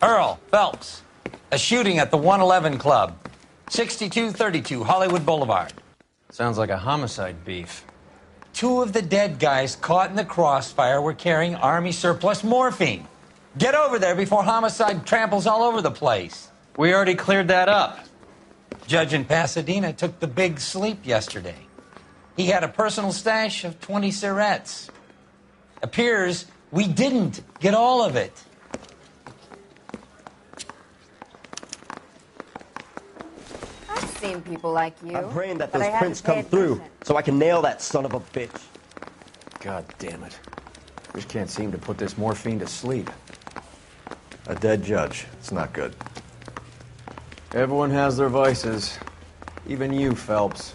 Earl Phelps, a shooting at the 111 Club, 6232 Hollywood Boulevard. Sounds like a homicide beef. 2 of the dead guys caught in the crossfire were carrying Army surplus morphine. Get over there before homicide tramples all over the place. We already cleared that up. Judge in Pasadena took the big sleep yesterday. He had a personal stash of 20 cigarettes. Appears we didn't get all of it. I've seen people like you. I'm praying that those prints come through so I can nail that son of a bitch. God damn it. Just can't seem to put this morphine to sleep. A dead judge. It's not good. Everyone has their vices. Even you, Phelps.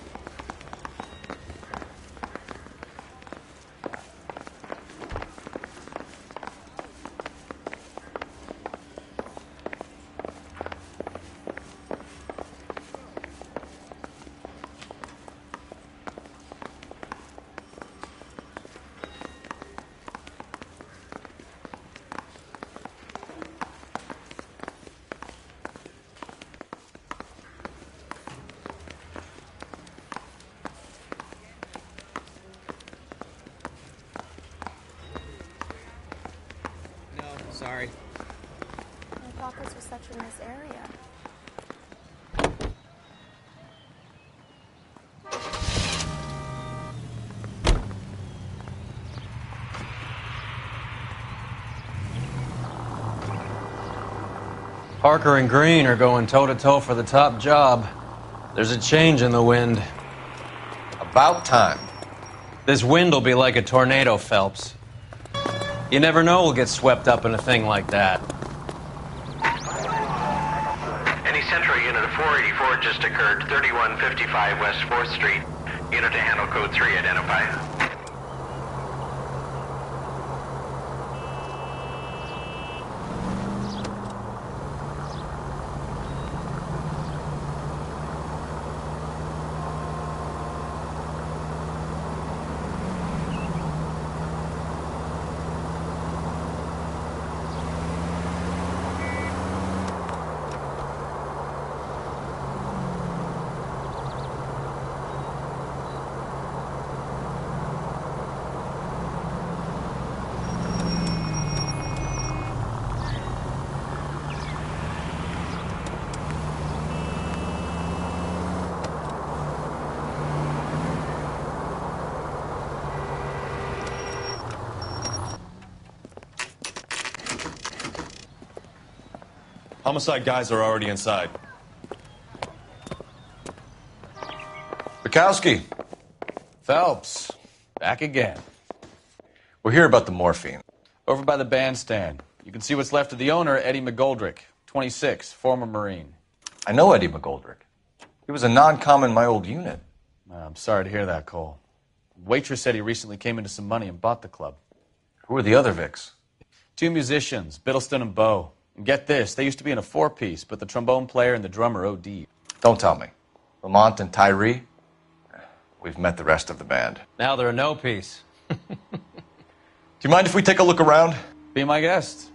Sorry. I thought this was such a nice area. Parker and Green are going toe-to-toe for the top job. There's a change in the wind. About time. This wind will be like a tornado, Phelps. You never know we'll get swept up in a thing like that. Any Central unit of 484 just occurred, 3155 West 4th Street. Unit to handle code 3, identify. Homicide guys are already inside. Bukowski. Phelps, back again. We're here about the morphine. Over by the bandstand. You can see what's left of the owner, Eddie McGoldrick, 26, former Marine. I know Eddie McGoldrick. He was a non-com in my old unit. I'm sorry to hear that, Cole. Waitress said he recently came into some money and bought the club. Who are the other Vics? 2 musicians, Biddleston and Bowe. And get this, they used to be in a 4-piece, but the trombone player and the drummer OD'd. Don't tell me. Lamont and Tyree? We've met the rest of the band. Now they're a no-piece. Do you mind if we take a look around? Be my guest.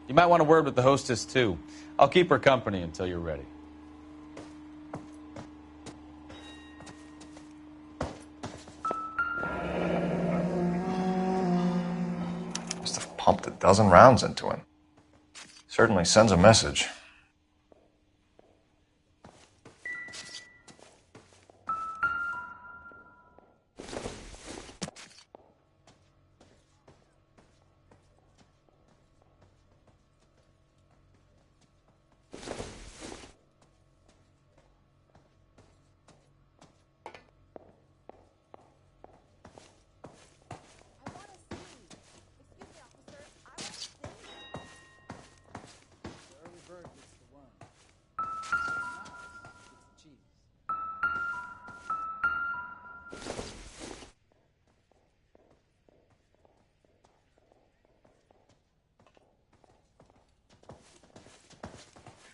You might want a word with the hostess, too. I'll keep her company until you're ready. Must have pumped a dozen rounds into him. Certainly sends a message.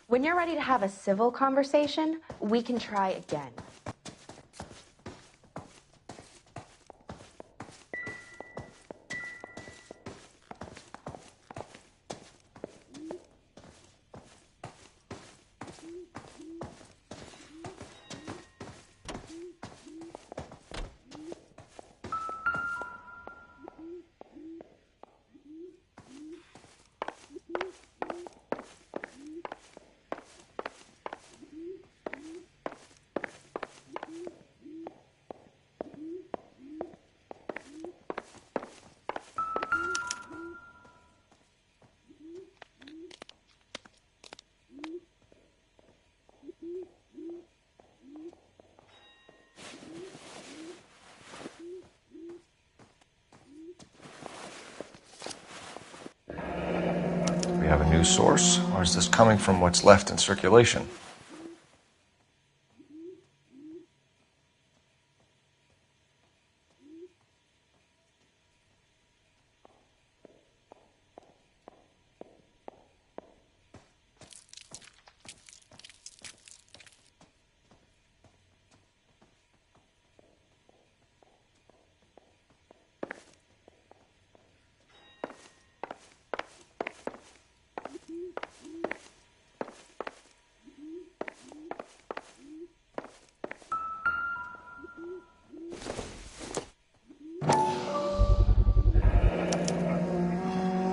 When you're ready to have a civil conversation, we can try again. news source, or is this coming from what's left in circulation?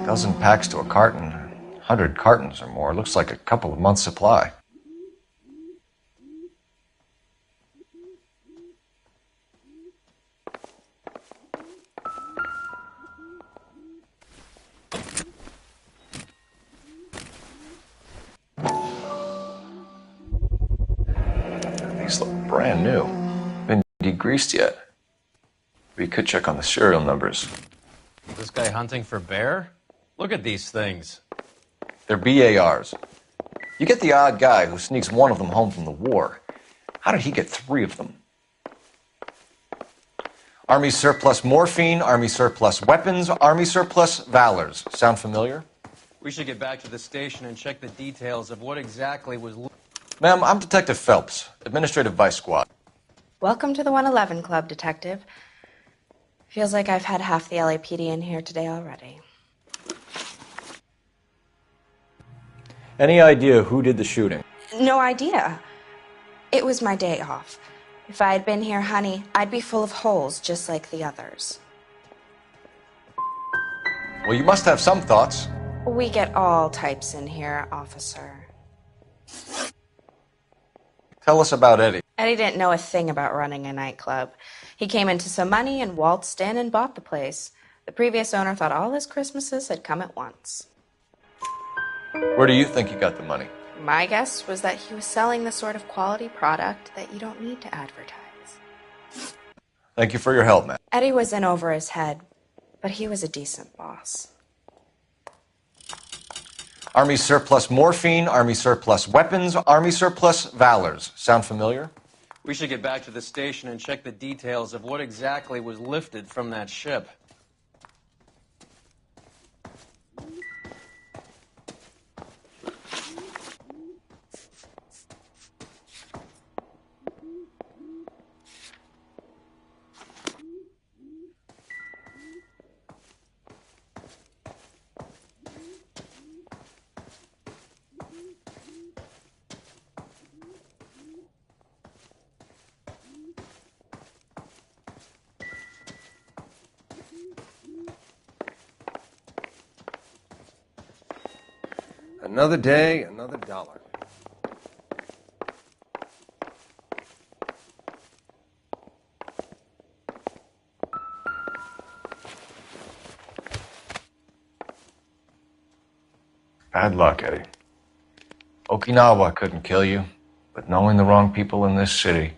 Dozen packs to a carton, 100 cartons or more. Looks like a couple of months' supply. These look brand new. Been degreased yet? We could check on the serial numbers. This guy hunting for bear? Look at these things. They're BARs. You get the odd guy who sneaks one of them home from the war. How did he get 3 of them? Army surplus morphine, Army surplus weapons, Army surplus valors. Sound familiar? We should get back to the station and check the details of what exactly was... Ma'am, I'm Detective Phelps, Administrative Vice Squad. Welcome to the 111 Club, Detective. Feels like I've had half the LAPD in here today already. Any idea who did the shooting? No idea. It was my day off. If I had been here, honey, I'd be full of holes just like the others. Well, you must have some thoughts. We get all types in here, officer. Tell us about Eddie. Eddie didn't know a thing about running a nightclub. He came into some money and waltzed in and bought the place. The previous owner thought all his Christmases had come at once. Where do you think he got the money? My guess was that he was selling the sort of quality product that you don't need to advertise. Thank you for your help, man. Eddie was in over his head, but he was a decent boss. Army surplus morphine, Army surplus weapons, Army surplus valors. Sound familiar? We should get back to the station and check the details of what exactly was lifted from that ship. Another day, another dollar. Bad luck, Eddie. Okinawa couldn't kill you, but knowing the wrong people in this city...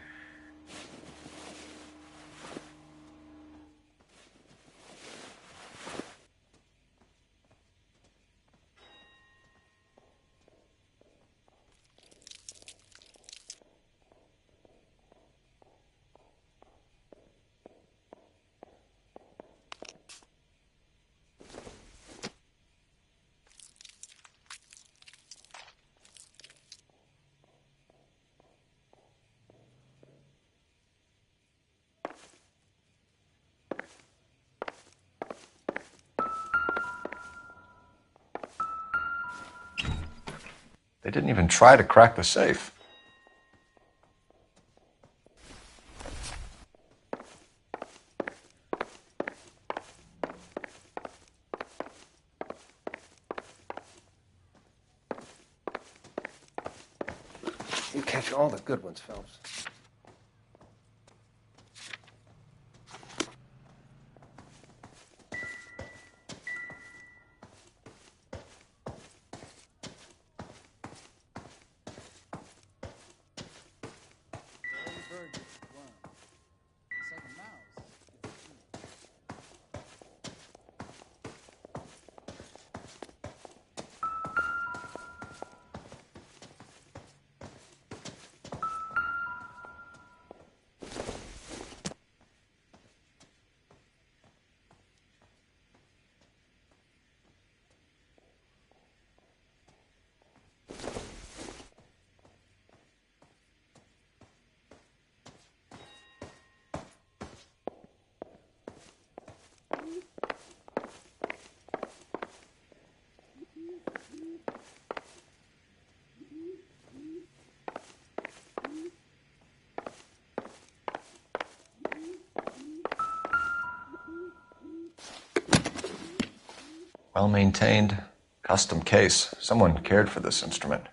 They didn't even try to crack the safe. You catch all the good ones, Phelps. Well maintained, custom case. Someone cared for this instrument.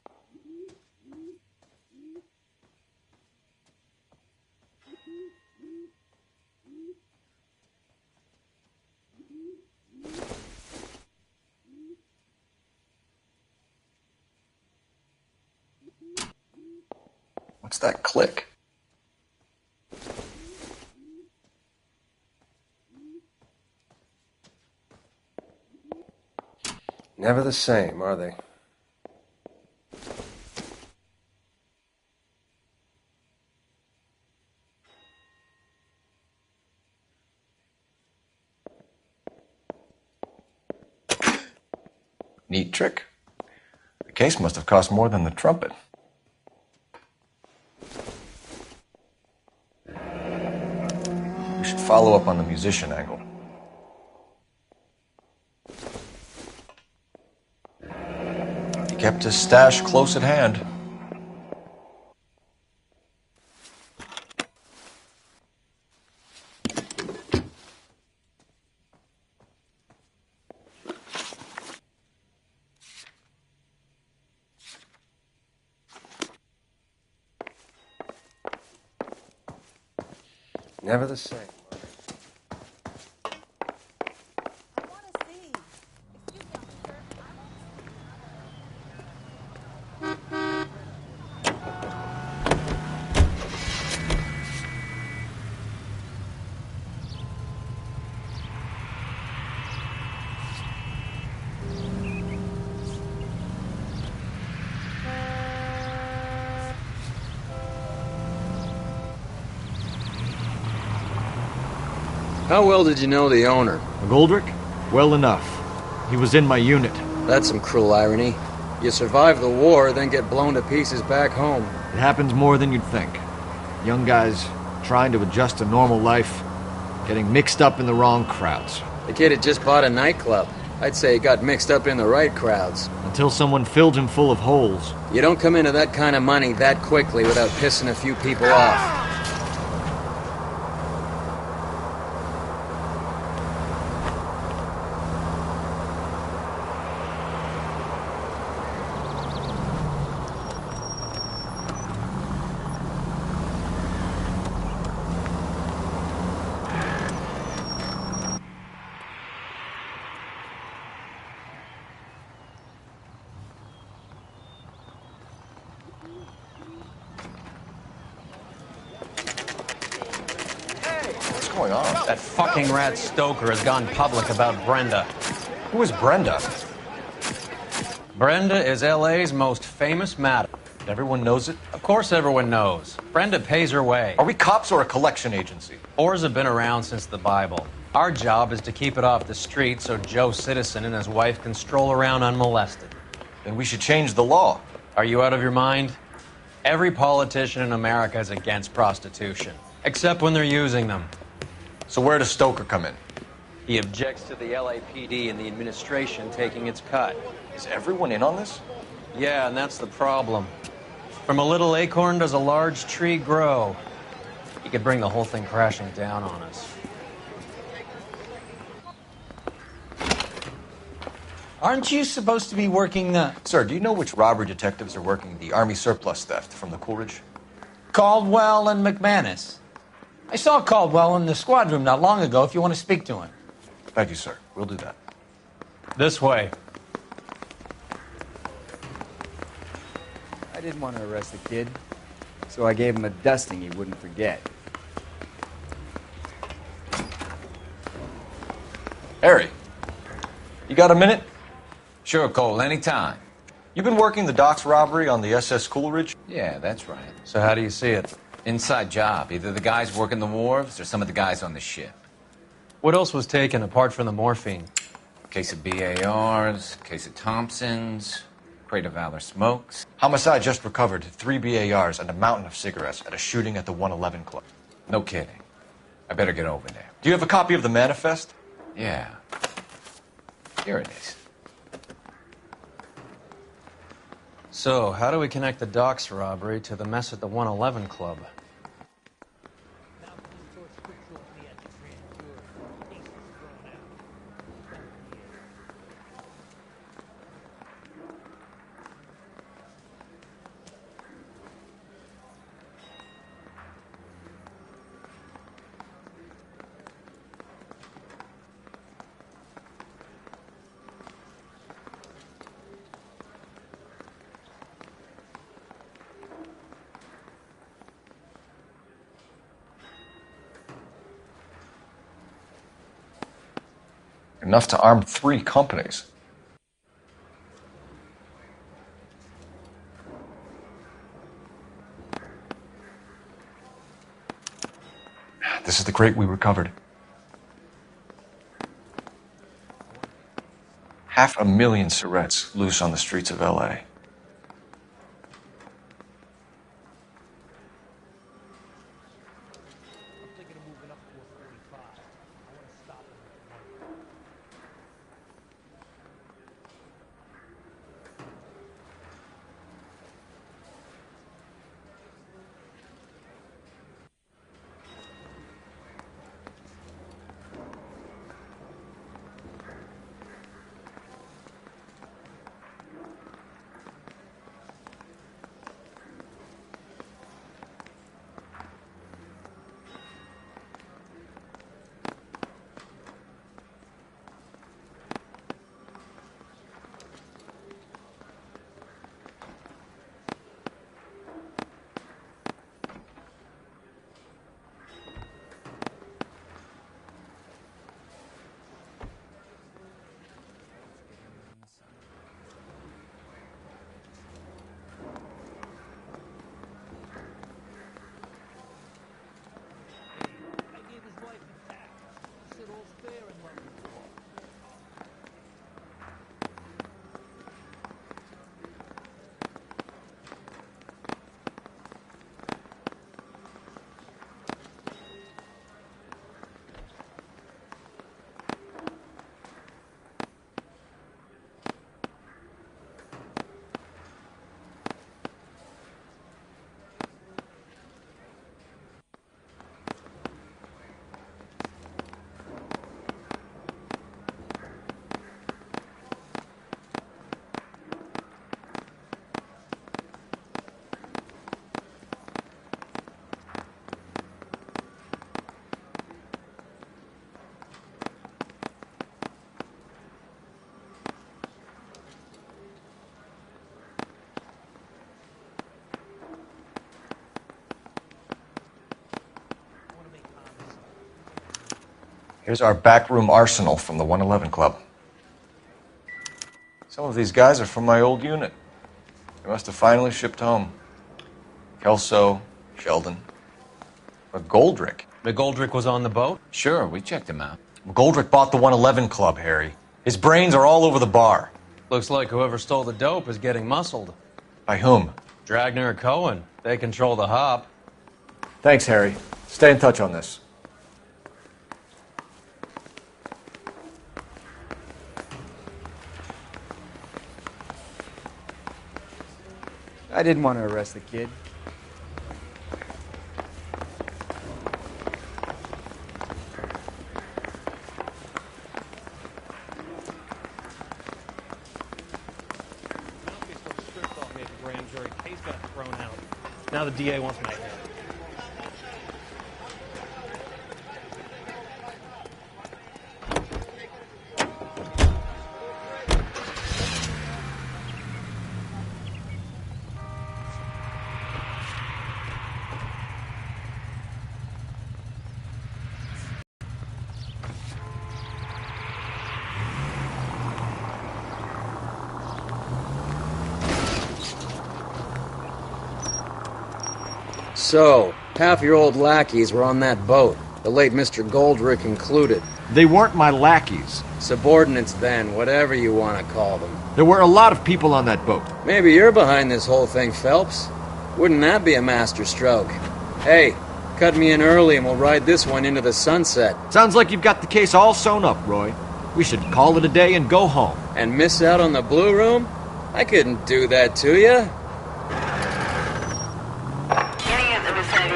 What's that click? Never the same, are they? Neat trick. The case must have cost more than the trumpet. We should follow up on the musician angle. He kept his stash close at hand. Never the same. How well did you know the owner? McGoldrick? Well enough. He was in my unit. That's some cruel irony. You survive the war, then get blown to pieces back home. It happens more than you'd think. Young guys trying to adjust to normal life, getting mixed up in the wrong crowds. The kid had just bought a nightclub. I'd say he got mixed up in the right crowds. Until someone filled him full of holes. You don't come into that kind of money that quickly without pissing a few people off. What's going on? That fucking rat Stoker has gone public about Brenda. Who is Brenda? Brenda is L.A.'s most famous madam. Everyone knows it? Of course everyone knows. Brenda pays her way. Are we cops or a collection agency? Whores have been around since the Bible. Our job is to keep it off the street so Joe Citizen and his wife can stroll around unmolested. Then we should change the law. Are you out of your mind? Every politician in America is against prostitution, except when they're using them. So where does Stoker come in? He objects to the LAPD and the administration taking its cut. Is everyone in on this? Yeah, and that's the problem. From a little acorn does a large tree grow. He could bring the whole thing crashing down on us. Aren't you supposed to be working the... Sir, do you know which robbery detectives are working the Army surplus theft from the Coolidge? Caldwell and McManus? I saw Caldwell in the squad room not long ago if you want to speak to him. Thank you, sir. We'll do that. This way. I didn't want to arrest the kid, so I gave him a dusting he wouldn't forget. Harry, you got a minute? Sure, Cole, anytime. You've been working the docks robbery on the SS Coolidge? Yeah, that's right. So how do you see it? Inside job. Either the guys working the wharves or some of the guys on the ship. What else was taken apart from the morphine? Case of BARs, case of Thompsons, crate of Valor smokes. Homicide just recovered 3 BARs and a mountain of cigarettes at a shooting at the 111 Club. No kidding. I better get over there. Do you have a copy of the manifest? Yeah. Here it is. So, how do we connect the docks robbery to the mess at the 111 Club? Enough to arm 3 companies. This is the crate we recovered. 500,000 cigarettes loose on the streets of L.A. Here's our backroom arsenal from the 111 Club. Some of these guys are from my old unit. They must have finally shipped home. Kelso, Sheldon. McGoldrick. McGoldrick was on the boat? Sure, we checked him out. McGoldrick bought the 111 Club, Harry. His brains are all over the bar. Looks like whoever stole the dope is getting muscled. By whom? Dragner or Cohen. They control the hop. Thanks, Harry. Stay in touch on this. I didn't want to arrest the kid. Now the DA wants my head. So, half your old lackeys were on that boat, the late Mr. Goldrick included. They weren't my lackeys. Subordinates then, whatever you want to call them. There were a lot of people on that boat. Maybe you're behind this whole thing, Phelps. Wouldn't that be a master stroke? Hey, cut me in early and we'll ride this one into the sunset. Sounds like you've got the case all sewn up, Roy. We should call it a day and go home. And miss out on the Blue Room? I couldn't do that to you.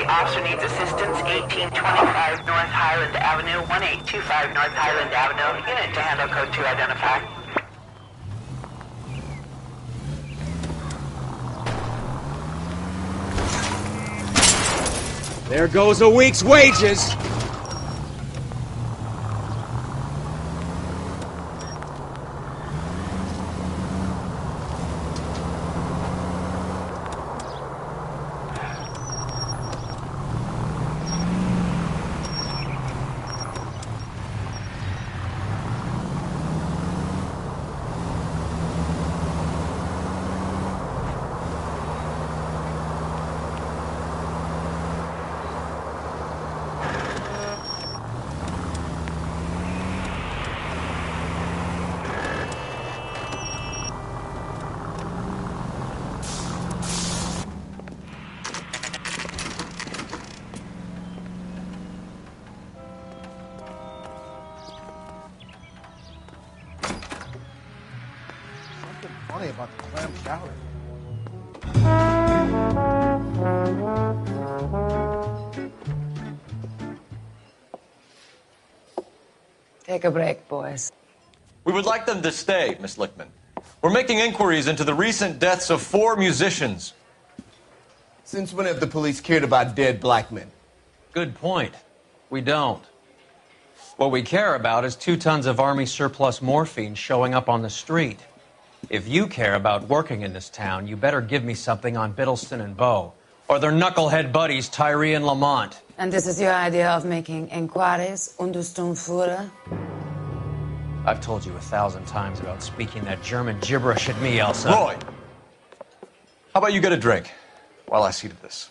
Officer needs assistance, 1825 North Highland Avenue, 1825 North Highland Avenue. Unit to handle code 2 identified. There goes a week's wages. about the clam chowder. Take a break, boys. We would like them to stay, Miss Lichtman. We're making inquiries into the recent deaths of 4 musicians. Since when have the police cared about dead black men? Good point. We don't. What we care about is 2 tons of Army surplus morphine showing up on the street. If you care about working in this town, you better give me something on Biddleston and Bow, or their knucklehead buddies Tyree and Lamont. And this is your idea of making inquiries, Untersturmführer? I've told you 1,000 times about speaking that German gibberish at me, Elsa. Roy, how about you get a drink while I see to this?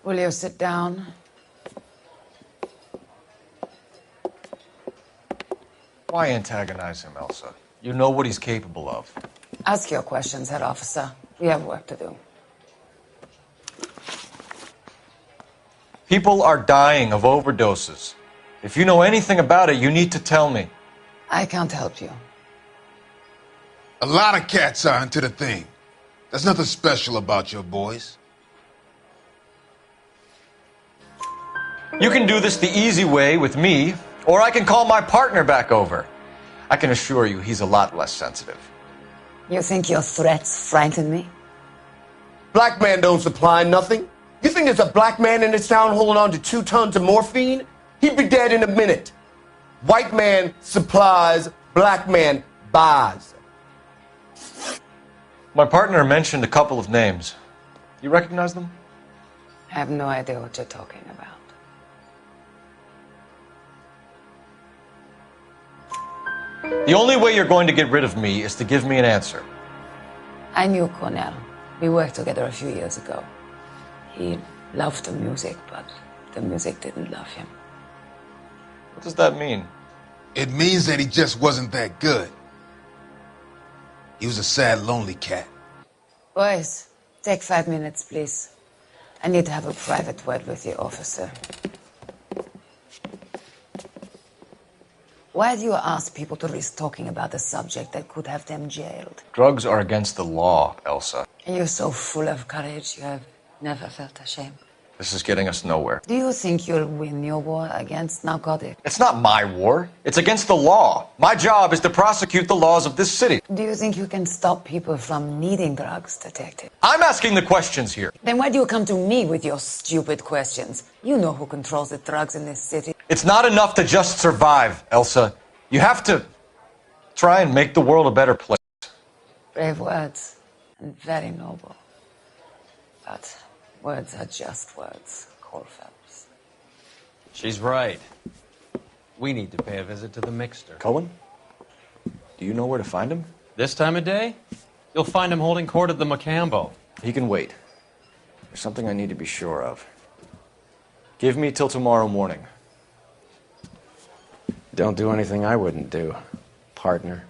Will you sit down? Why antagonize him, Elsa? You know what he's capable of. Ask your questions, head officer. We have work to do. People are dying of overdoses. If you know anything about it, you need to tell me. I can't help you. A lot of cats are into the thing. There's nothing special about your boys. You can do this the easy way with me, or I can call my partner back over. I can assure you he's a lot less sensitive. You think your threats frighten me? Black man don't supply nothing. You think there's a black man in this town holding on to 2 tons of morphine? He'd be dead in a minute. White man supplies, black man buys. My partner mentioned a couple of names. You recognize them? I have no idea what you're talking about. The only way you're going to get rid of me is to give me an answer. I knew Cornell. We worked together a few years ago. He loved the music, but the music didn't love him. What does that mean? It means that he just wasn't that good. He was a sad, lonely cat. Boys, take 5 minutes, please. I need to have a private word with you, officer. Why do you ask people to risk talking about a subject that could have them jailed? Drugs are against the law, Elsa. And you're so full of courage, you have never felt ashamed. This is getting us nowhere. Do you think you'll win your war against narcotics? It's not my war. It's against the law. My job is to prosecute the laws of this city. Do you think you can stop people from needing drugs, detective? I'm asking the questions here. Then why do you come to me with your stupid questions? You know who controls the drugs in this city. It's not enough to just survive, Elsa. You have to try and make the world a better place. Brave words, and very noble. But words are just words, Cole Phelps. She's right. We need to pay a visit to the Mixter. Cohen? Do you know where to find him? This time of day? You'll find him holding court at the Macambo. He can wait. There's something I need to be sure of. Give me till tomorrow morning. Don't do anything I wouldn't do, partner.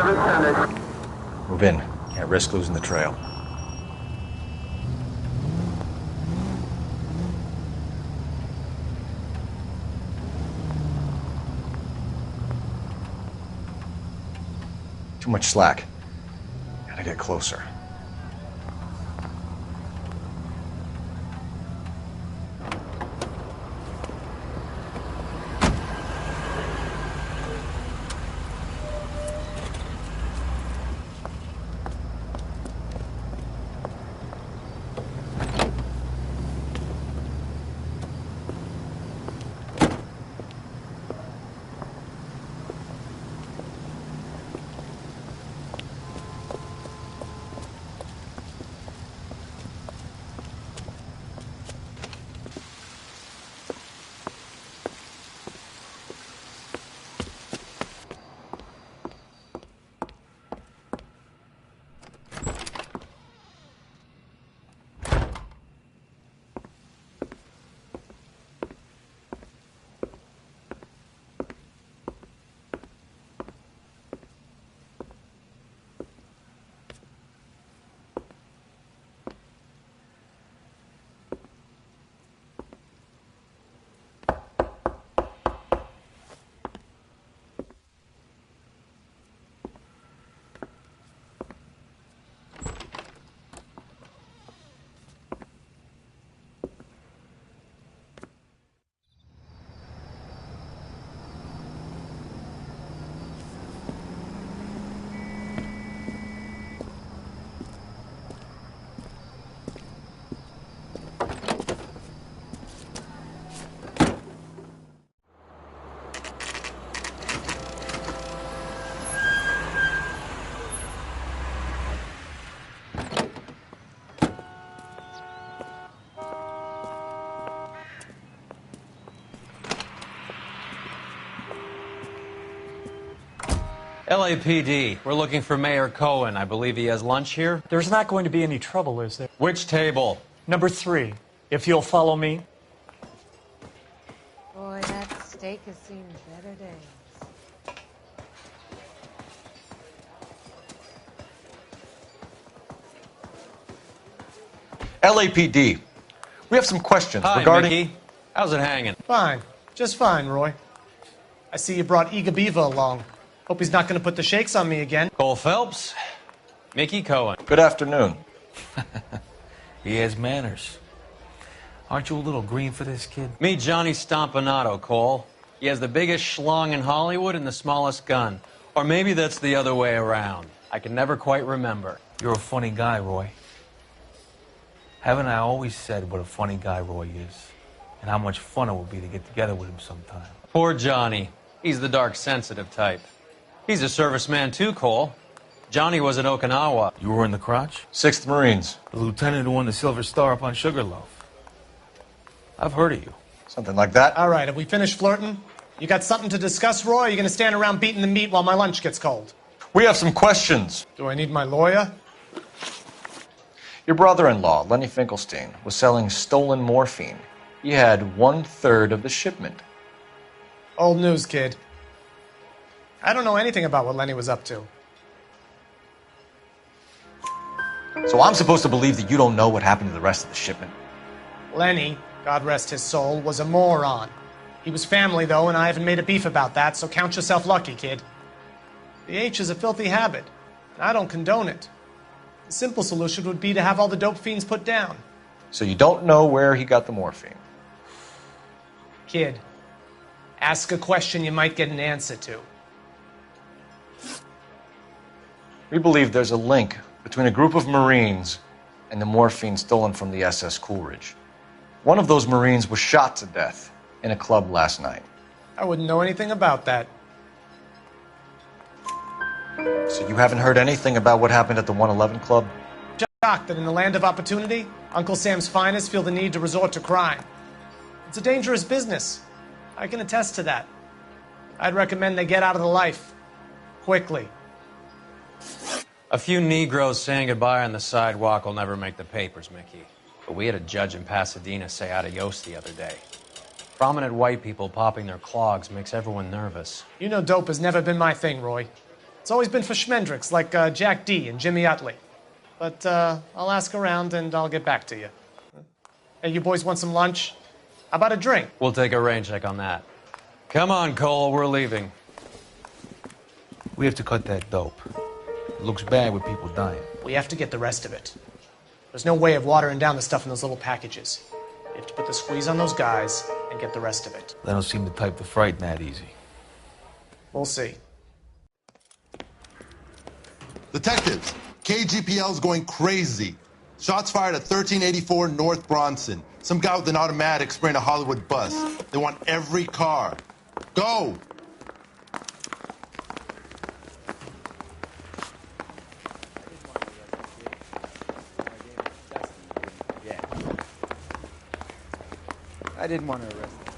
Move in. Can't risk losing the trail. Too much slack. Gotta get closer. LAPD, we're looking for Mayor Cohen. I believe he has lunch here. There's not going to be any trouble, is there? Which table? Number 3, if you'll follow me. Boy, that steak has seen better days. LAPD, we have some questions Hi, regarding... Mickey. How's it hanging? Fine. Just fine, Roy. I see you brought Eaga Beaver along. Hope he's not going to put the shakes on me again. Cole Phelps, Mickey Cohen. Good afternoon. He has manners. Aren't you a little green for this kid? Meet Johnny Stompanato, Cole. He has the biggest schlong in Hollywood and the smallest gun. Or maybe that's the other way around. I can never quite remember. You're a funny guy, Roy. Haven't I always said what a funny guy Roy is? And how much fun it would be to get together with him sometime. Poor Johnny. He's the dark, sensitive type. He's a serviceman too, Cole. Johnny was at Okinawa. You were in the crotch? 6th Marines. The lieutenant who won the Silver Star up on Sugarloaf. I've heard of you. Something like that. All right, have we finished flirting? You got something to discuss, Roy? Or are you going to stand around beating the meat while my lunch gets cold? We have some questions. Do I need my lawyer? Your brother-in-law, Lenny Finkelstein, was selling stolen morphine. He had 1/3 of the shipment. Old news, kid. I don't know anything about what Lenny was up to. So I'm supposed to believe that you don't know what happened to the rest of the shipment? Lenny, God rest his soul, was a moron. He was family, though, and I haven't made a beef about that, so count yourself lucky, kid. The H is a filthy habit, and I don't condone it. The simple solution would be to have all the dope fiends put down. So you don't know where he got the morphine? Kid, ask a question you might get an answer to. We believe there's a link between a group of Marines and the morphine stolen from the SS Coolidge. One of those Marines was shot to death in a club last night. I wouldn't know anything about that. So you haven't heard anything about what happened at the 111 Club? Shocked that in the land of opportunity, Uncle Sam's finest feel the need to resort to crime. It's a dangerous business. I can attest to that. I'd recommend they get out of the life. Quickly. A few Negroes saying goodbye on the sidewalk will never make the papers, Mickey. But we had a judge in Pasadena say adios the other day. Prominent white people popping their clogs makes everyone nervous. You know dope has never been my thing, Roy. It's always been for schmendricks like Jack D. and Jimmy Utley. But I'll ask around and I'll get back to you. Hey, you boys want some lunch? How about a drink? We'll take a rain check on that. Come on, Cole, we're leaving. We have to cut that dope. It looks bad with people dying. We have to get the rest of it. There's no way of watering down the stuff in those little packages. We have to put the squeeze on those guys and get the rest of it. They don't seem the type to frighten that easy. We'll see. Detectives, KGPL's going crazy. Shots fired at 1384 North Bronson. Some guy with an automatic spraying a Hollywood bus. They want every car. Go! I didn't want to arrest him.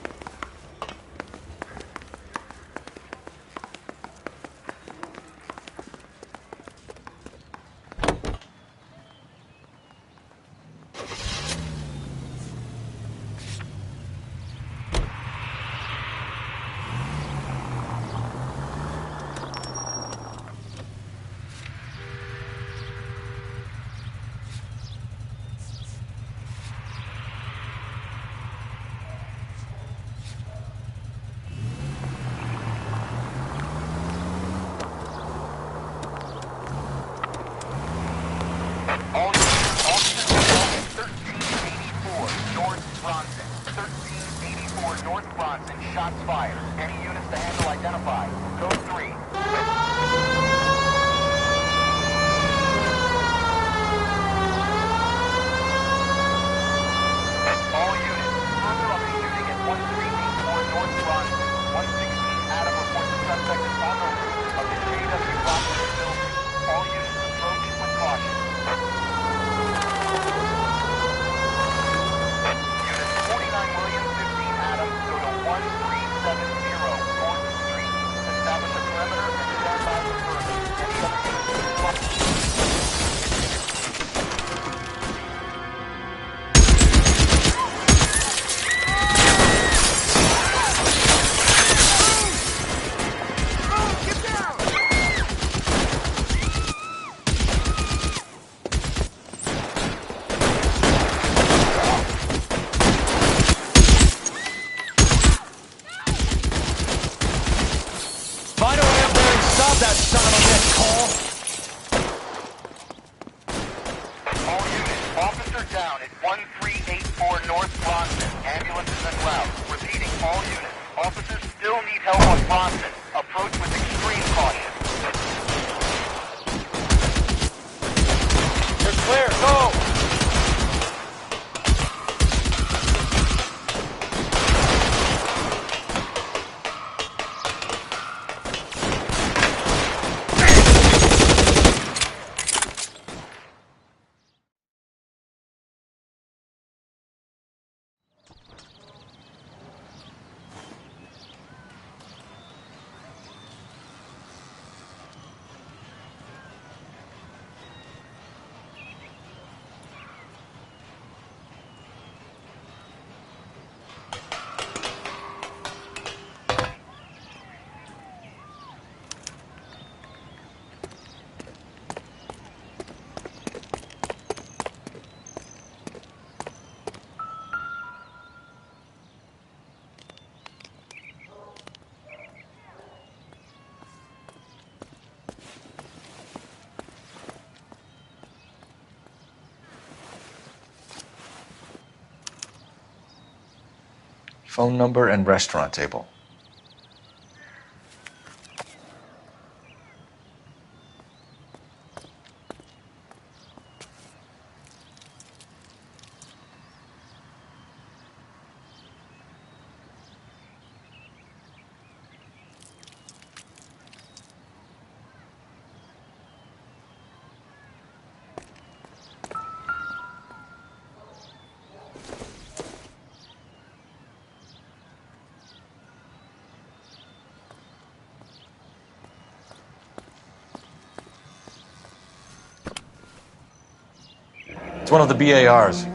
Phone number and restaurant table. It's one of the BARs.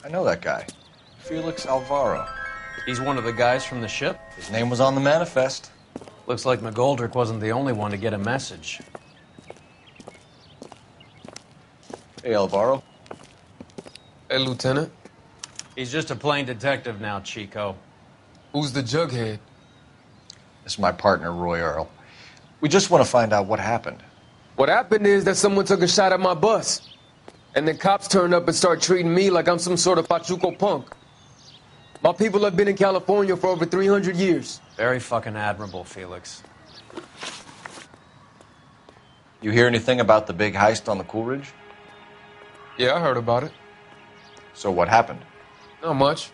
I know that guy. Felix Alvaro. He's one of the guys from the ship? His name was on the manifest. Looks like McGoldrick wasn't the only one to get a message. Hey, Alvaro. Hey, Lieutenant. He's just a plain detective now, Chico. Who's the jughead? This is my partner, Roy Earl. We just want to find out what happened. What happened is that someone took a shot at my bus. And then cops turned up and started treating me like I'm some sort of Pachuco punk. My people have been in California for over 300 years. Very fucking admirable, Felix. You hear anything about the big heist on the Coolidge? Yeah, I heard about it. So what happened? Not much.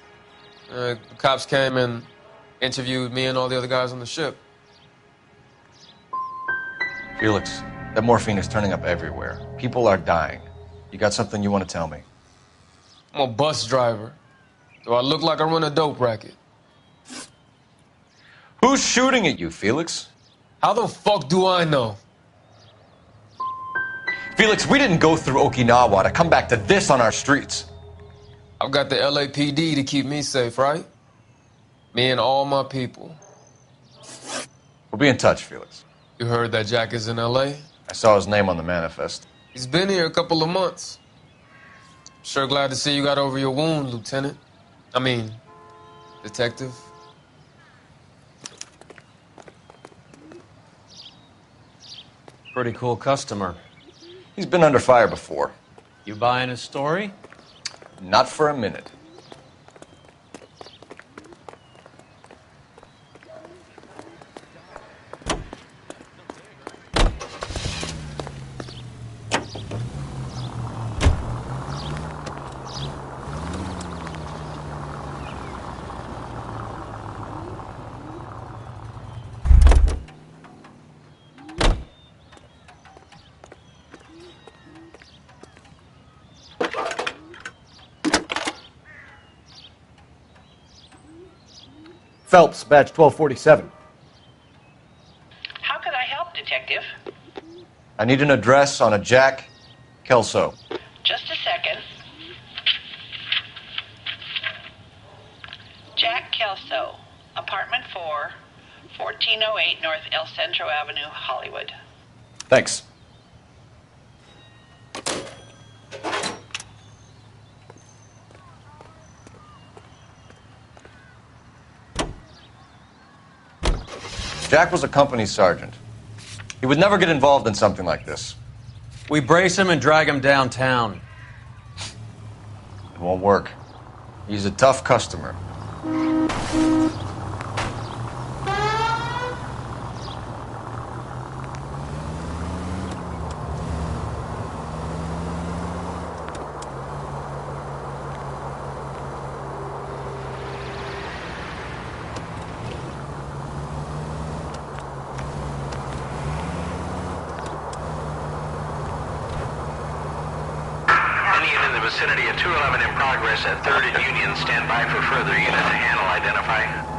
The cops came and interviewed me and all the other guys on the ship. Felix, that morphine is turning up everywhere. People are dying. You got something you want to tell me? I'm a bus driver. Do I look like I run a dope racket? Who's shooting at you, Felix? How the fuck do I know? Felix, we didn't go through Okinawa to come back to this on our streets. I've got the LAPD to keep me safe, right? Me and all my people. We'll be in touch, Felix. You heard that Jack is in L.A.? I saw his name on the manifest. He's been here a couple of months. Sure glad to see you got over your wound, Lieutenant. I mean, Detective. Pretty cool customer. He's been under fire before. You buying his story? Not for a minute. Phelps, badge 1247. How could I help, Detective? I need an address on a Jack Kelso. Just a second. Jack Kelso, apartment 4, 1408 North El Centro Avenue, Hollywood. Thanks. Jack was a company sergeant. He would never get involved in something like this. We brace him and drag him downtown. It won't work. He's a tough customer. Vicinity of 211 in progress at 3rd and Union. Stand by for further unit to handle. Identify.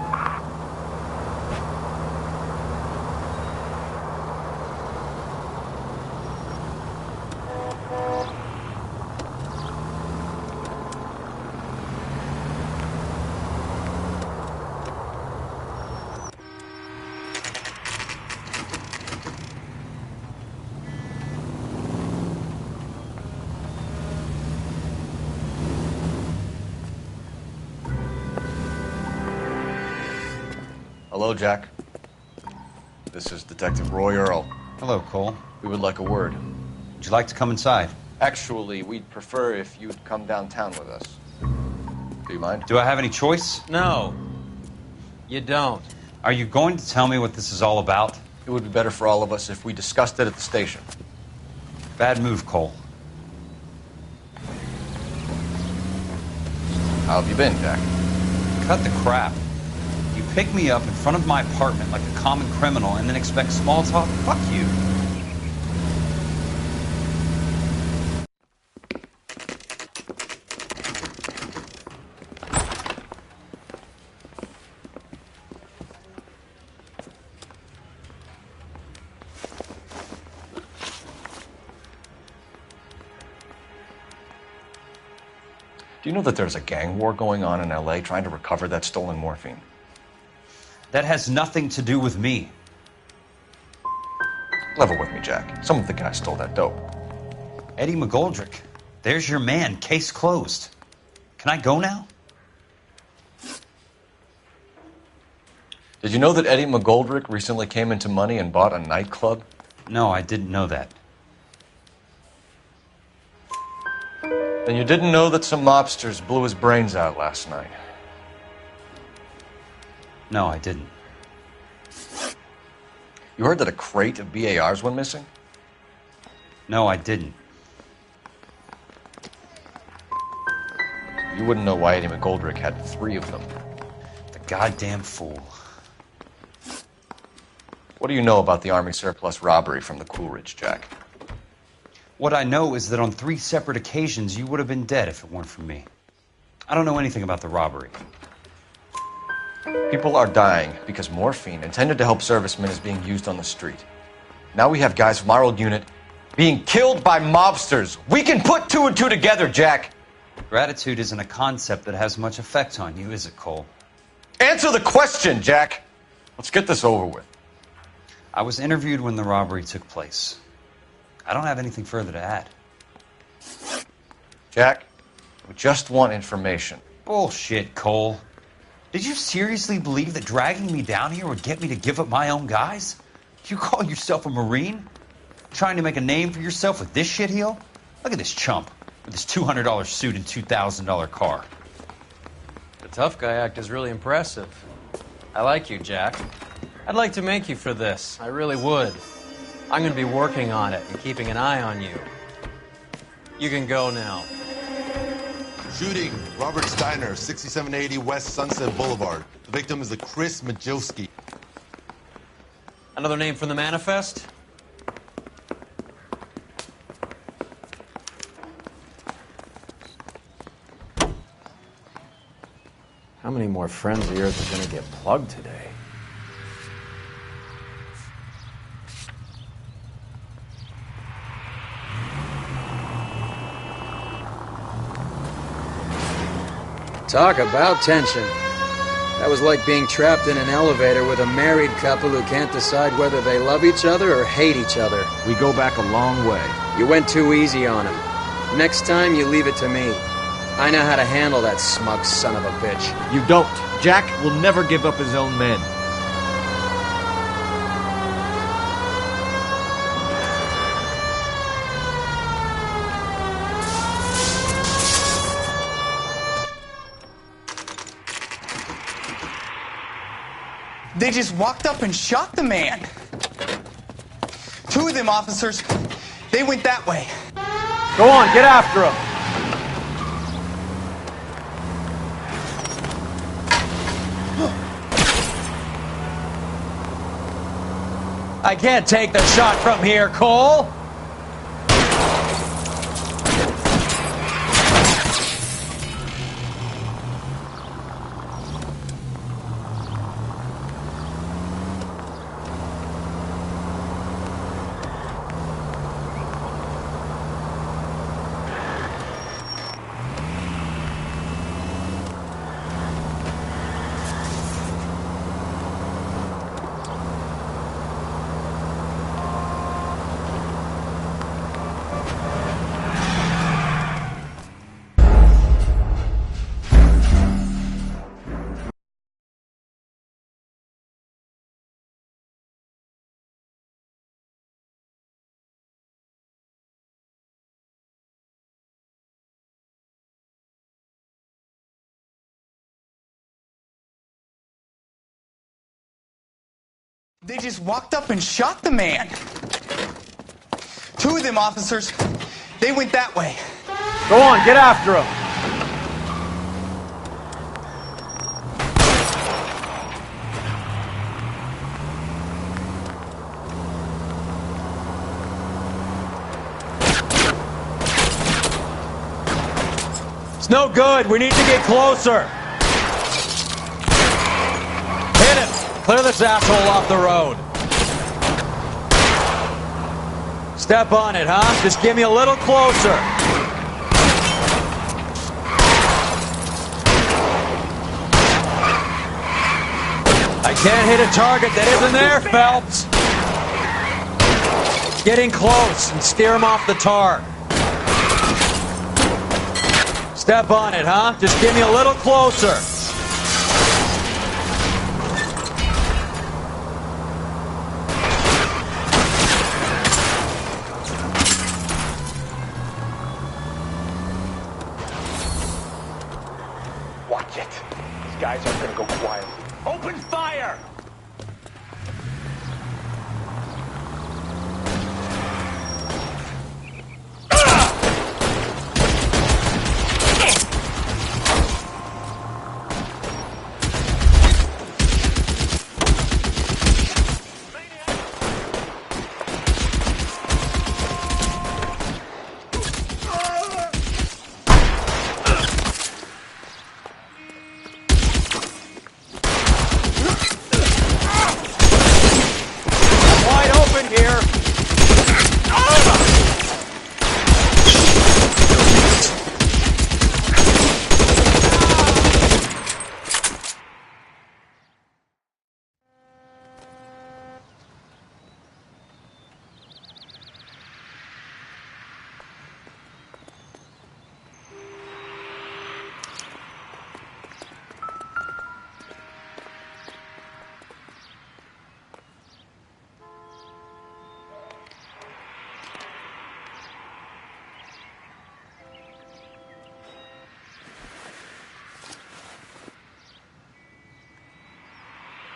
Hello, Jack. This is Detective Roy Earl. Hello, Cole. We would like a word. Would you like to come inside? Actually, we'd prefer if you'd come downtown with us. Do you mind? Do I have any choice? No. You don't. Are you going to tell me what this is all about? It would be better for all of us if we discussed it at the station. Bad move, Cole. How have you been, Jack? Cut the crap. You pick me up in front of my apartment like a common criminal and then expect small talk? Fuck you. Do you know that there's a gang war going on in L.A. trying to recover that stolen morphine? That has nothing to do with me. Level with me, Jack. Some of the guys stole that dope. Eddie McGoldrick. There's your man. Case closed. Can I go now? Did you know that Eddie McGoldrick recently came into money and bought a nightclub? No, I didn't know that. Then you didn't know that some mobsters blew his brains out last night? No, I didn't. You heard that a crate of BARs went missing? No, I didn't. You wouldn't know why Eddie McGoldrick had 3 of them. The goddamn fool. What do you know about the Army surplus robbery from the Coolidge, Jack? What I know is that on 3 separate occasions, you would have been dead if it weren't for me. I don't know anything about the robbery. People are dying because morphine intended to help servicemen is being used on the street. Now we have guys from our old unit being killed by mobsters. We can put 2 and 2 together, Jack. Gratitude isn't a concept that has much effect on you, is it, Cole? Answer the question, Jack. Let's get this over with. I was interviewed when the robbery took place. I don't have anything further to add. Jack, we just want information. Bullshit, Cole. Did you seriously believe that dragging me down here would get me to give up my own guys? You call yourself a Marine? Trying to make a name for yourself with this shitheel? Look at this chump with his $200 suit and $2,000 car. The tough guy act is really impressive. I like you, Jack. I'd like to make you for this. I really would. I'm going to be working on it and keeping an eye on you. You can go now. Shooting, Robert Steiner, 6780 West Sunset Boulevard. The victim is a Chris Majowski. Another name from the manifest? How many more friends of yours are going to get plugged today? Talk about tension. That was like being trapped in an elevator with a married couple who can't decide whether they love each other or hate each other. We go back a long way. You went too easy on him. Next time, you leave it to me. I know how to handle that smug son of a bitch. You don't. Jack will never give up his own men. They just walked up and shot the man. 2 of them officers, they went that way. Go on, get after him. I can't take the shot from here, Cole. They just walked up and shot the man. 2 of them officers, they went that way. Go on, get after him. It's no good. We need to get closer. Hit him. Clear this asshole off the road. Step on it, huh? Just get me a little closer. I can't hit a target that isn't there, Phelps. Get in close and steer him off the tar. Step on it, huh? Just give me a little closer. Watch it. These guys aren't gonna go quietly. Open fire!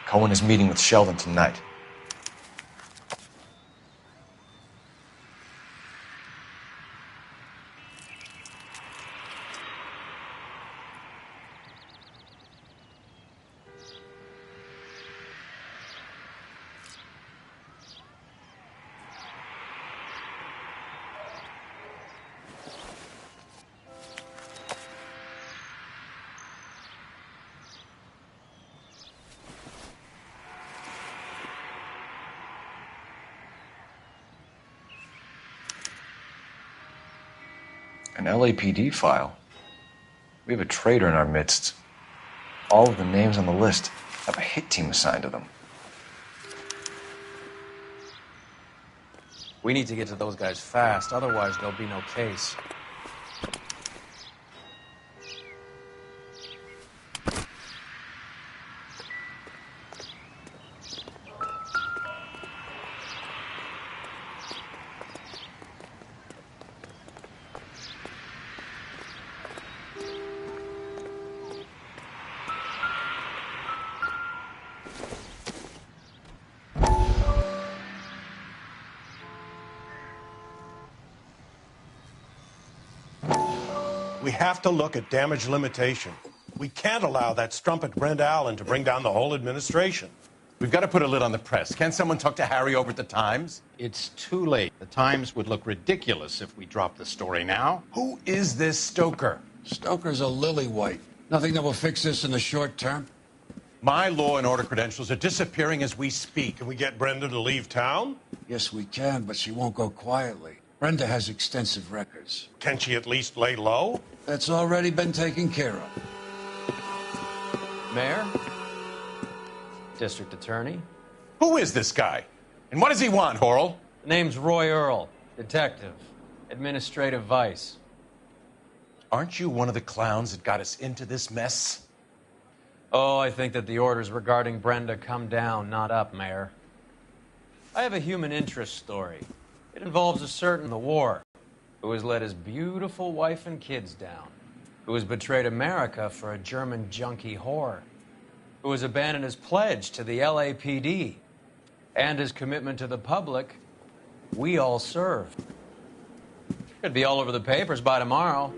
Cohen is meeting with Sheldon tonight. An LAPD file. We have a traitor in our midst. All of the names on the list have a hit team assigned to them. We need to get to those guys fast, otherwise there'll be no case. We have to look at damage limitation. We can't allow that strumpet Brent Allen to bring down the whole administration. We've got to put a lid on the press. Can't someone talk to Harry over at the Times? It's too late. The Times would look ridiculous if we dropped the story now. Who is this Stoker? Stoker's a lily-white. Nothing that will fix this in the short term. My law and order credentials are disappearing as we speak. Can we get Brenda to leave town? Yes, we can, but she won't go quietly. Brenda has extensive records. Can she at least lay low? That's already been taken care of. Mayor? District Attorney? Who is this guy? And what does he want, Horrell? The name's Roy Earl, detective, administrative vice. Aren't you one of the clowns that got us into this mess? Oh, I think that the orders regarding Brenda come down, not up, Mayor. I have a human interest story. It involves a certain the war who has let his beautiful wife and kids down, who has betrayed America for a German junkie whore, who has abandoned his pledge to the LAPD and his commitment to the public. We all serve. Could be all over the papers by tomorrow,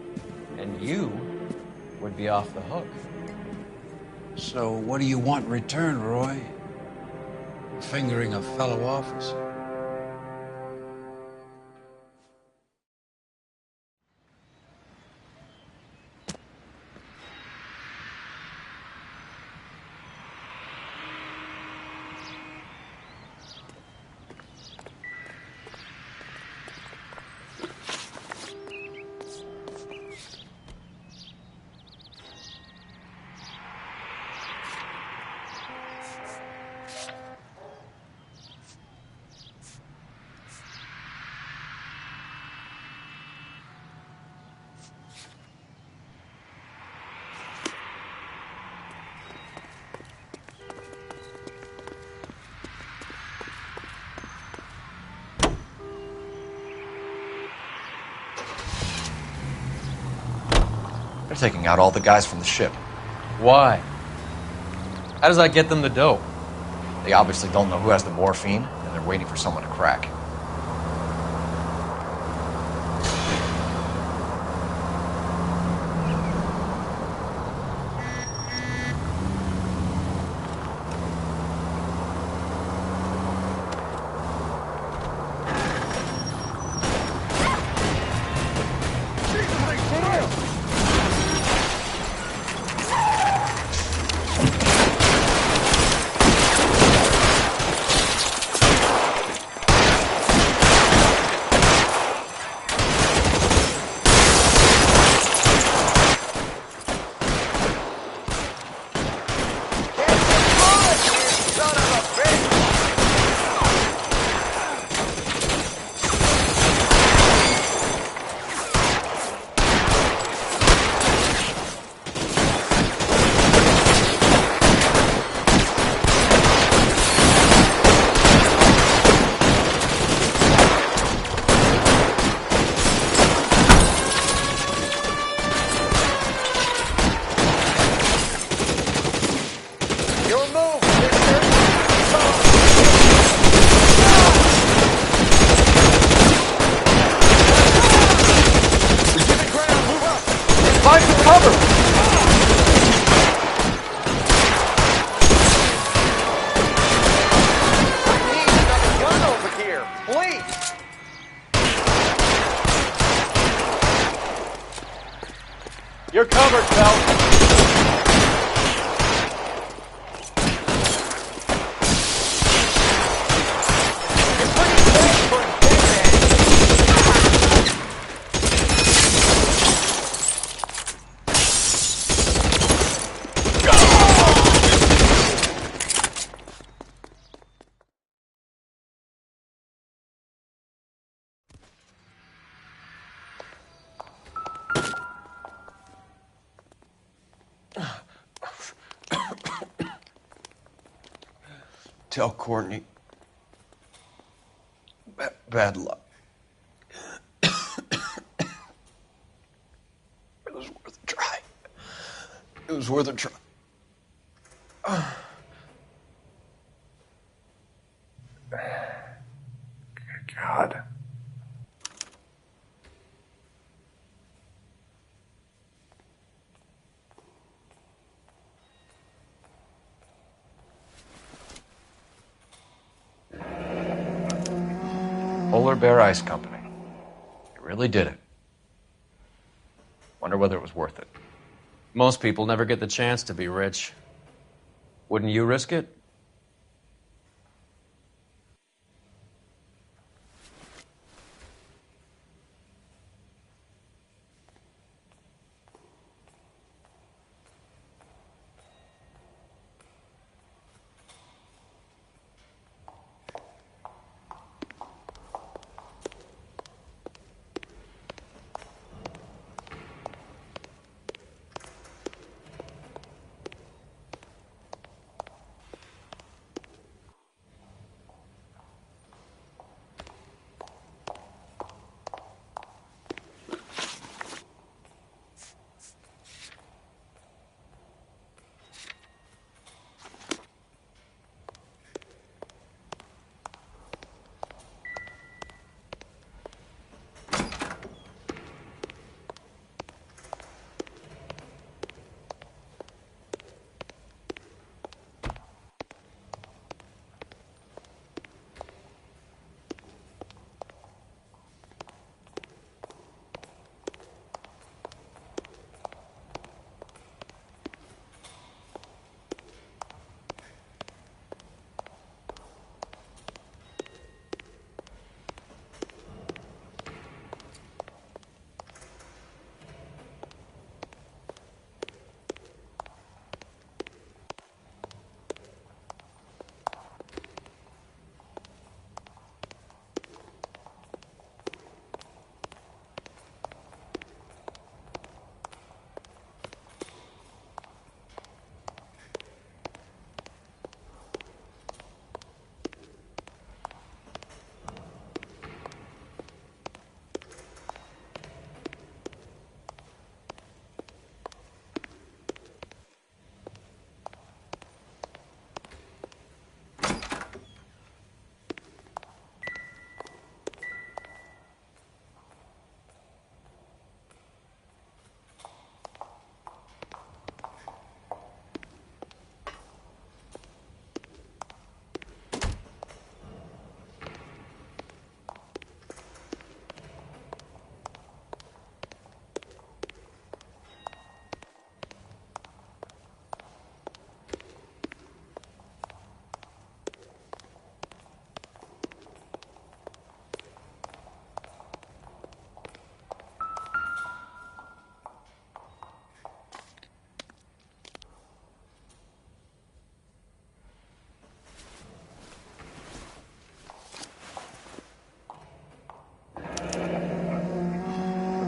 and you would be off the hook. So what do you want in return, Roy? Fingering a fellow officer. They're taking out all the guys from the ship. Why? How does that get them the dope? They obviously don't know who has the morphine, and they're waiting for someone to crack. Find some cover! I need another gun over here, please! You're covered, Phelps. Tell Courtney. Bad luck. It was worth a try. It was worth a try. God. Polar Bear Ice Company. You really did it. Wonder whether it was worth it. Most people never get the chance to be rich. Wouldn't you risk it?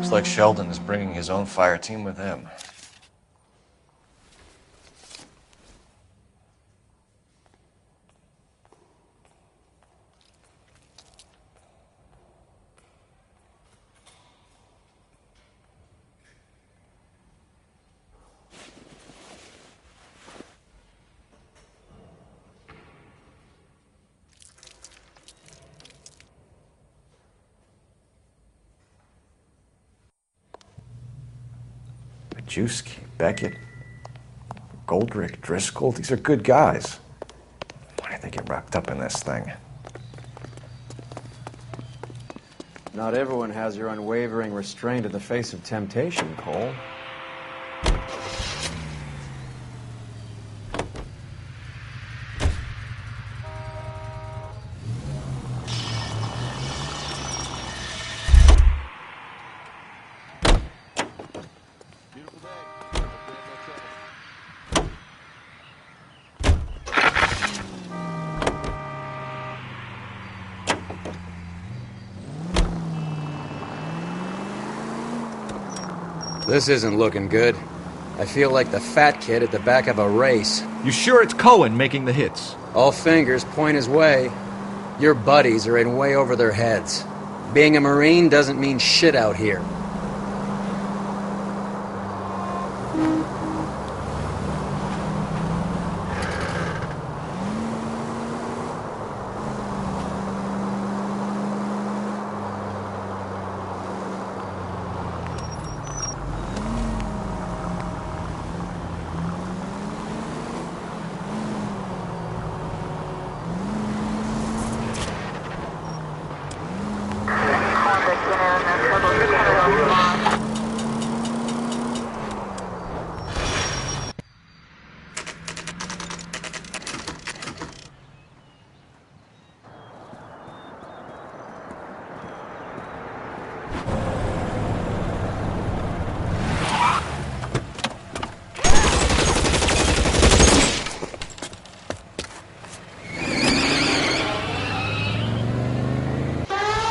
Looks like Sheldon is bringing his own fire team with him. Majewski, Beckett, Goldrick, Driscoll, these are good guys. Why did they get wrapped up in this thing? Not everyone has your unwavering restraint in the face of temptation, Cole. This isn't looking good. I feel like the fat kid at the back of a race. You sure it's Cohen making the hits? All fingers point his way. Your buddies are in way over their heads. Being a Marine doesn't mean shit out here.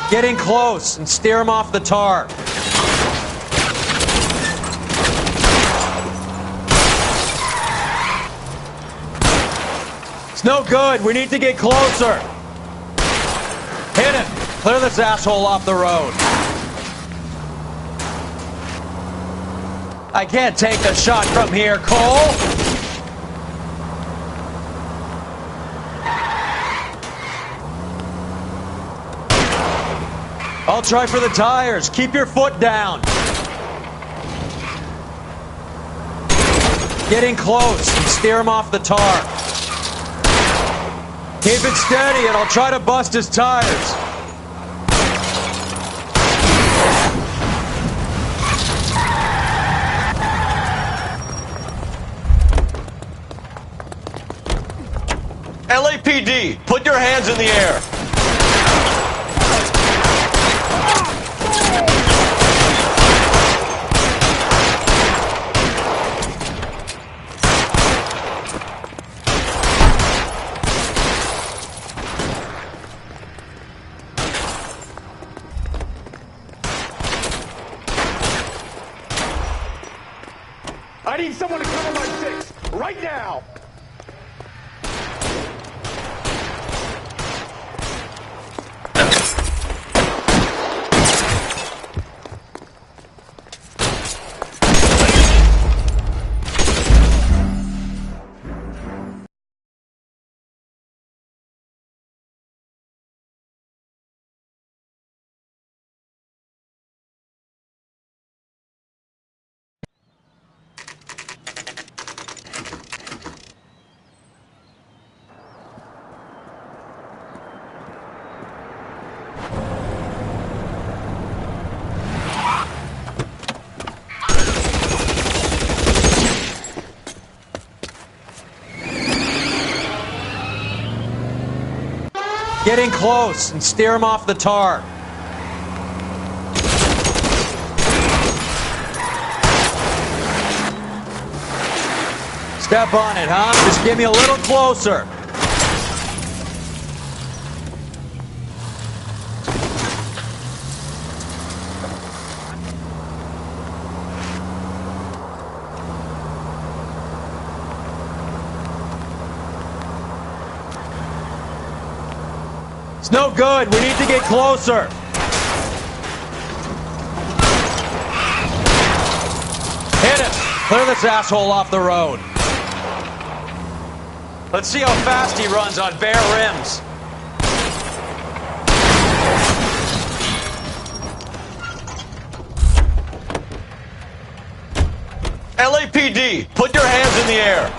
Get in close and steer him off the tar. It's no good. We need to get closer. Hit him. Clear this asshole off the road. I can't take the shot from here, Cole. I'll try for the tires. Keep your foot down. Get in close and steer him off the tar. Keep it steady and I'll try to bust his tires. LAPD, put your hands in the air. I need someone to cover my six right now. Get in close and steer him off the tar. Step on it, huh? Just get me a little closer. It's no good. We need to get closer. Hit him. Clear this asshole off the road. Let's see how fast he runs on bare rims. LAPD, put your hands in the air.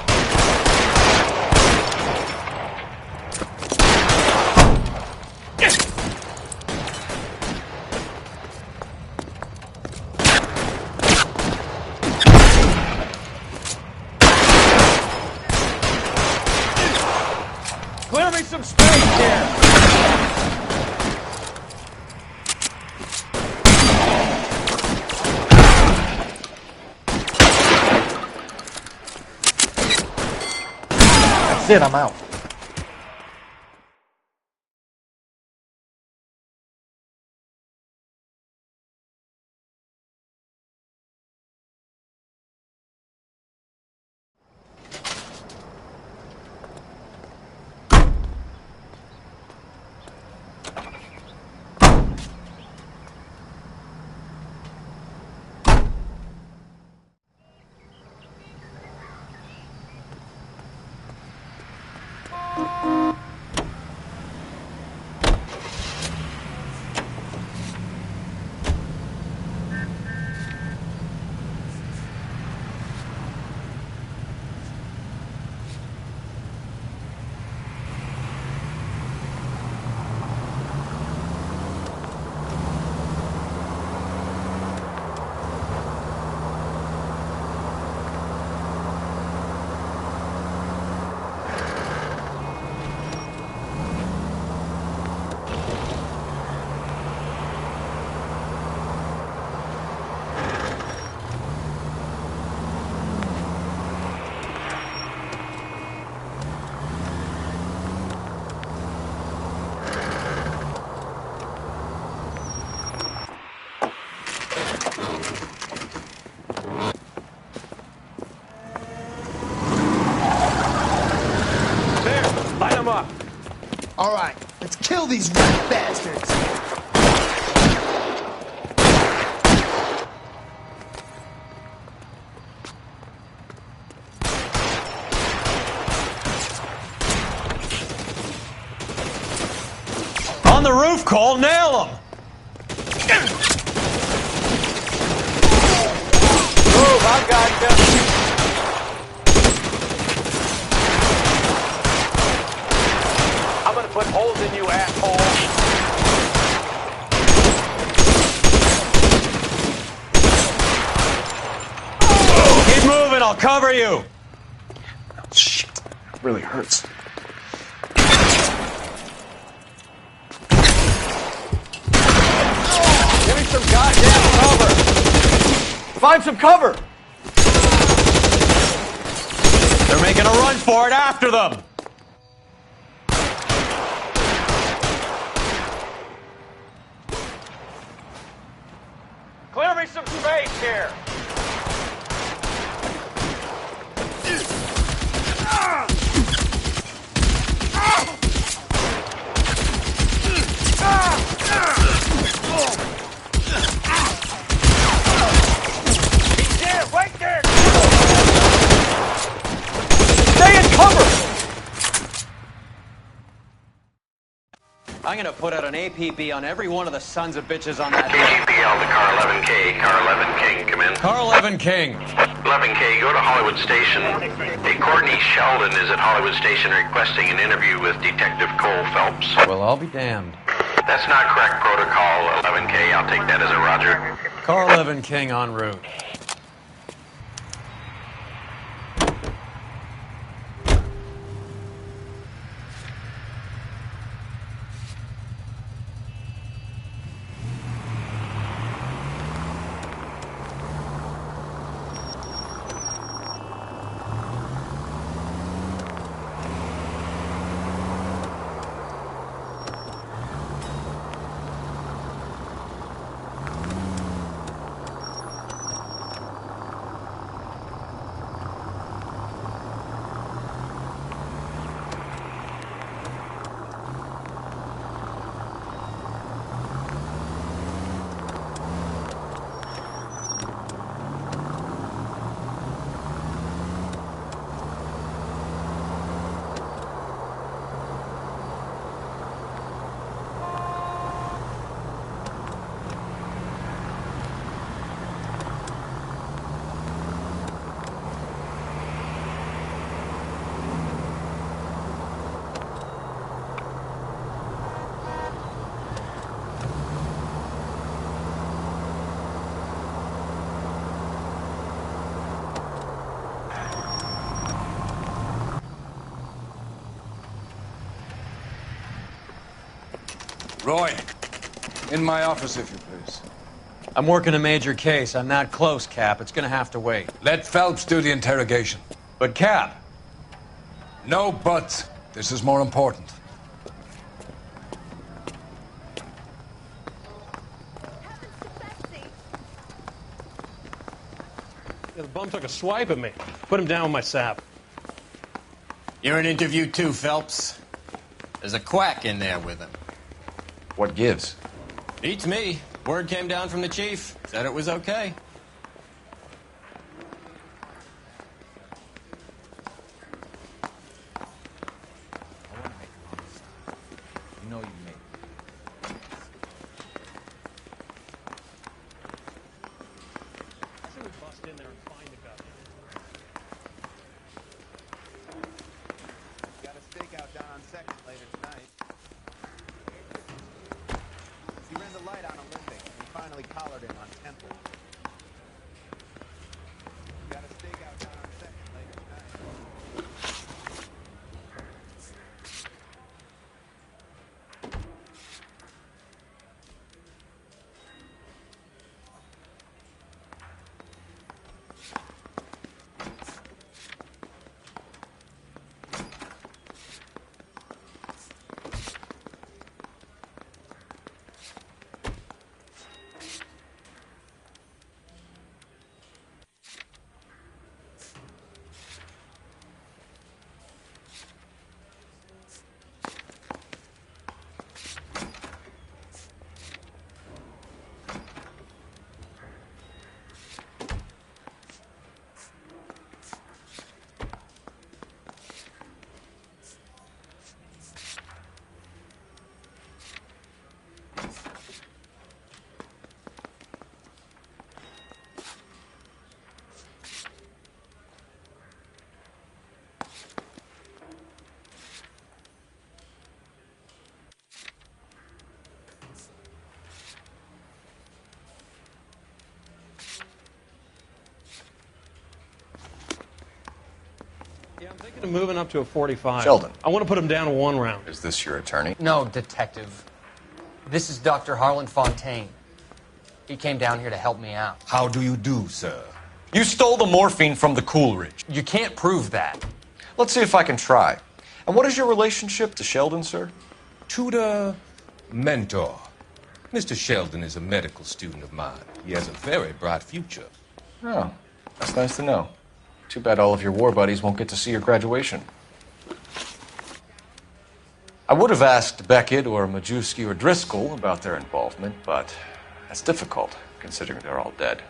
Clear me some space here. That's it, I'm out. All right, let's kill these rat bastards. On the roof, Cole, nail him. Move, I've got you. Put holes in you, asshole. Keep moving, I'll cover you. Oh, shit, it really hurts. Give me some goddamn cover. Find some cover. They're making a run for it after them. Clear me some space here. He's there, right there. Stay in cover. I'm gonna put out an APB on every one of the sons of bitches on that. KGPL to car 11K. Car 11 King, come in. Car 11 King. 11K, go to Hollywood Station. Hey, Courtney Sheldon is at Hollywood Station requesting an interview with Detective Cole Phelps. Well, I'll be damned. That's not correct protocol, 11K. I'll take that as a roger. Car 11 King en route. Roy, in my office, if you please. I'm working a major case. I'm not close, Cap. It's gonna have to wait. Let Phelps do the interrogation. But, Cap... No buts. This is more important. Yeah, the bum took a swipe at me. Put him down with my sap. You're in interview too, Phelps. There's a quack in there with him. What gives? Beats me. Word came down from the chief. Said it was okay. You know you made. I should we bust in there and find the guy. Got a stakeout down on 2nd later tonight. He ran the light on Olympic and finally collared him on Temple. Got a stakeout down on 2nd later tonight. Yeah, I'm thinking of moving up to a 45. Sheldon. I want to put him down to 1 round. Is this your attorney? No, detective. This is Dr. Harlan Fontaine. He came down here to help me out. How do you do, sir? You stole the morphine from the Coolidge. You can't prove that. Let's see if I can try. And what is your relationship to Sheldon, sir? Tutor, mentor. Mr. Sheldon is a medical student of mine. He has a very bright future. Oh, that's nice to know. Too bad all of your war buddies won't get to see your graduation. I would have asked Beckett or Majewski or Driscoll about their involvement, but that's difficult, considering they're all dead.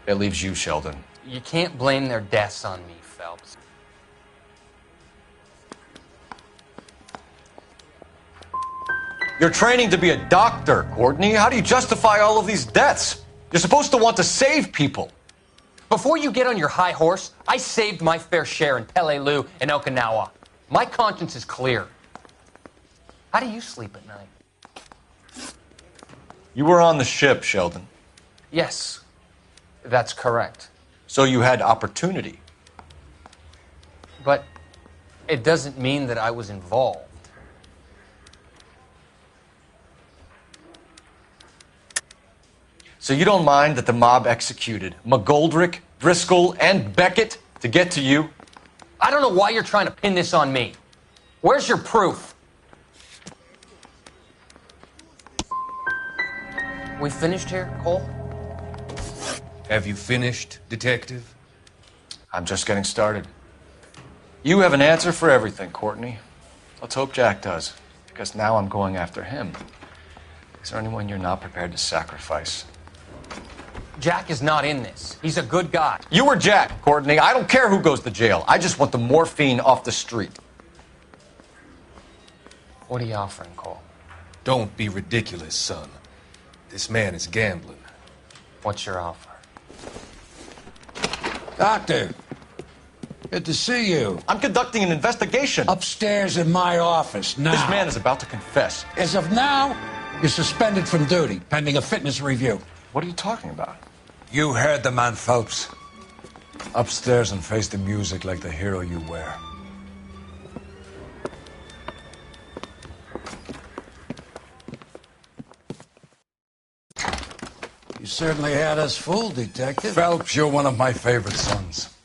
That leaves you, Sheldon. You can't blame their deaths on me, Phelps. You're training to be a doctor, Courtney. How do you justify all of these deaths? You're supposed to want to save people. Before you get on your high horse, I saved my fair share in Peleliu and Okinawa. My conscience is clear. How do you sleep at night? You were on the ship, Sheldon. Yes, that's correct. So you had opportunity. But it doesn't mean that I was involved. So you don't mind that the mob executed McGoldrick, Driscoll, and Beckett to get to you? I don't know why you're trying to pin this on me. Where's your proof? We finished here, Cole? Have you finished, detective? I'm just getting started. You have an answer for everything, Courtney. Let's hope Jack does, because now I'm going after him. Is there anyone you're not prepared to sacrifice? Jack is not in this. He's a good guy. You or Jack, Courtney. I don't care who goes to jail. I just want the morphine off the street. What are you offering, Cole? Don't be ridiculous, son. This man is gambling. What's your offer? Doctor, good to see you. I'm conducting an investigation. Upstairs in my office now. This man is about to confess. As of now, you're suspended from duty, pending a fitness review. What are you talking about? You heard the man, Phelps. Upstairs and face the music like the hero you were. You certainly had us fooled, Detective. Phelps, you're one of my favorite sons.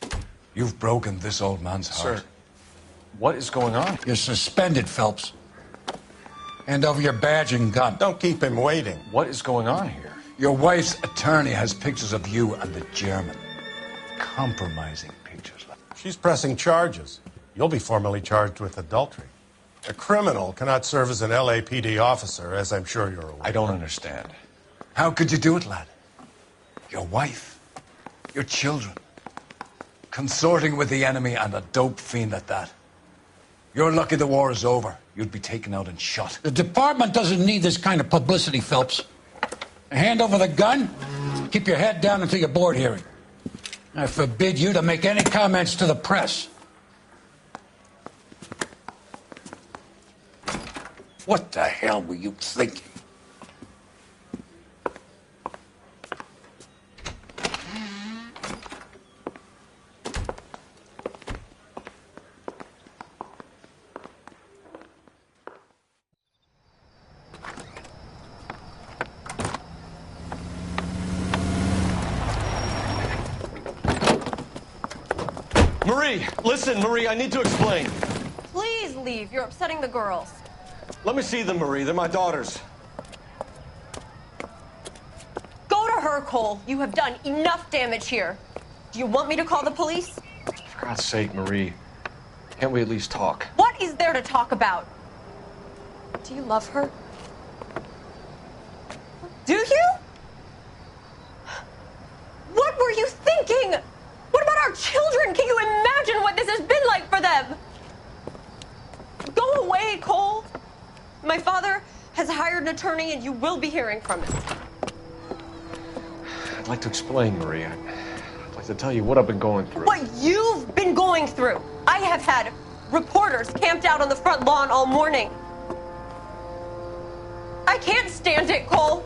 You've broken this old man's heart. Sir, what is going on? You're suspended, Phelps. Hand over your badge and gun. Don't keep him waiting. What is going on here? Your wife's attorney has pictures of you and the German. Compromising pictures. She's pressing charges. You'll be formally charged with adultery. A criminal cannot serve as an LAPD officer, as I'm sure you're aware. I don't understand. How could you do it, lad? Your wife, your children, consorting with the enemy and a dope fiend at that. You're lucky the war is over. You'd be taken out and shot. The department doesn't need this kind of publicity, Phelps. Hand over the gun, keep your head down until your board hearing. I forbid you to make any comments to the press. What the hell were you thinking? Marie, listen, Marie, I need to explain. Please leave. You're upsetting the girls. Let me see them, Marie. They're my daughters. Go to her, Cole. You have done enough damage here. Do you want me to call the police? For God's sake, Marie, can't we at least talk? What is there to talk about? Do you love her? Do you? What were you thinking? What about our children? Can you imagine what this has been like for them? Go away, Cole. My father has hired an attorney and you will be hearing from him. I'd like to explain, Marie. I'd like to tell you what I've been going through. What you've been going through. I have had reporters camped out on the front lawn all morning. I can't stand it, Cole.